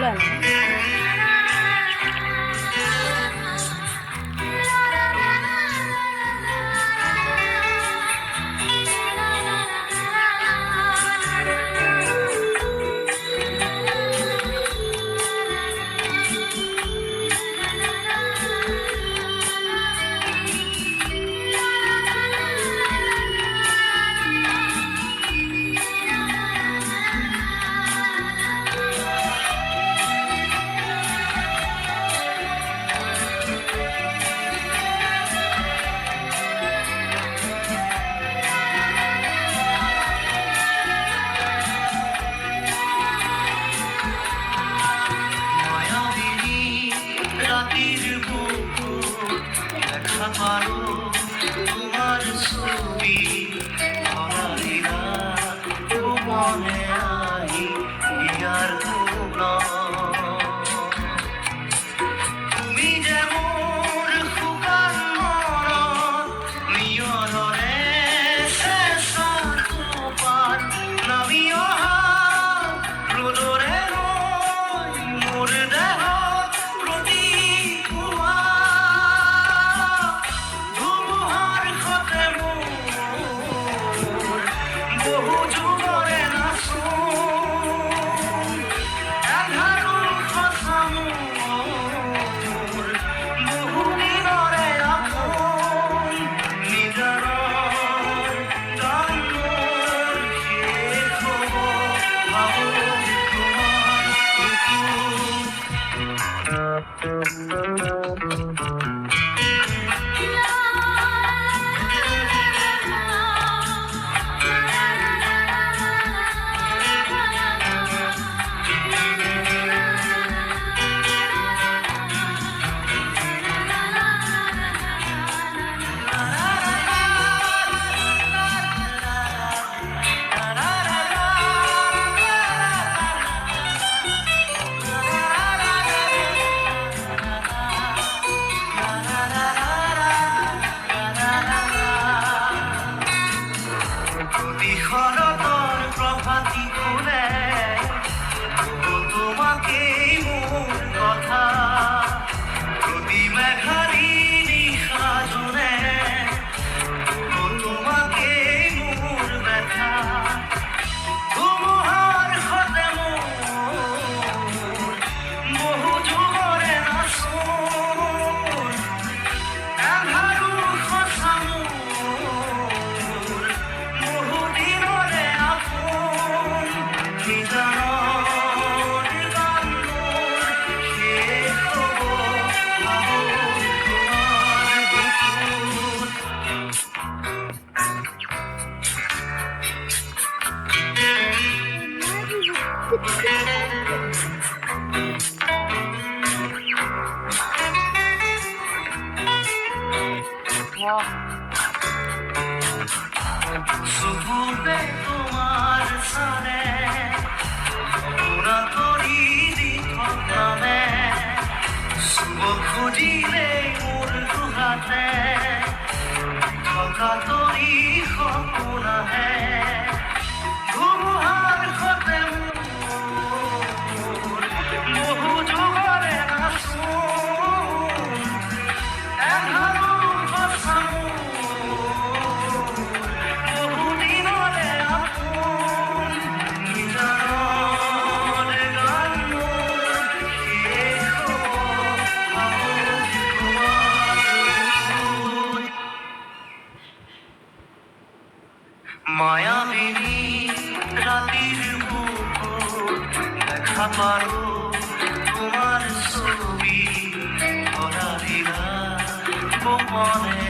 এগুলো আনো। তোমার ছবি ধরাইলা মনে আই ইয়ার তুমি যেমন ফুকান মন নিয়রে শেষা তোমার নামি অহা রোদরে মোর দেহ প্রতি বহু যুগরে নাচো এন্ধাৰুৰ খচামোৰ বহু দিনৰে আপোন নিজৰ গানৰ শেষ হ'ব ভাবো শৰতৰ প্ৰভাতী ফুলে তোমাকেই মোৰ কথা প্ৰতি মেঘাৰী নিশা জোনে তোমাকেই মোৰ ব্যথা ধুমুহাৰ সতে মোৰ বহু যুগৰে নাচো এন্ধাৰুৰ সঁচা মোৰ বহু দিনৰে আপোন নিজানৰ গানৰ শেষ হ'ব ভাবো তোমাৰ চকুতে তোমাৰ চালে পুৰা কৰি দি থকামে চুব খুজিলে মোৰ দুহাতে থকা তৰি সপোন আহে ধুমুহাৰ সতে মোৰ বহু যুগৰে নাচো এন্ধাৰুৰ সঁচা বহু দিনৰে আপোন নিজানৰ গানৰ শেষ হ'ব ভাবো তোমাৰ মায়াবিনী ৰাতিৰ বুকুত দেখা পাৰো তোমাৰ ছবি ধৰাইলা গোপনে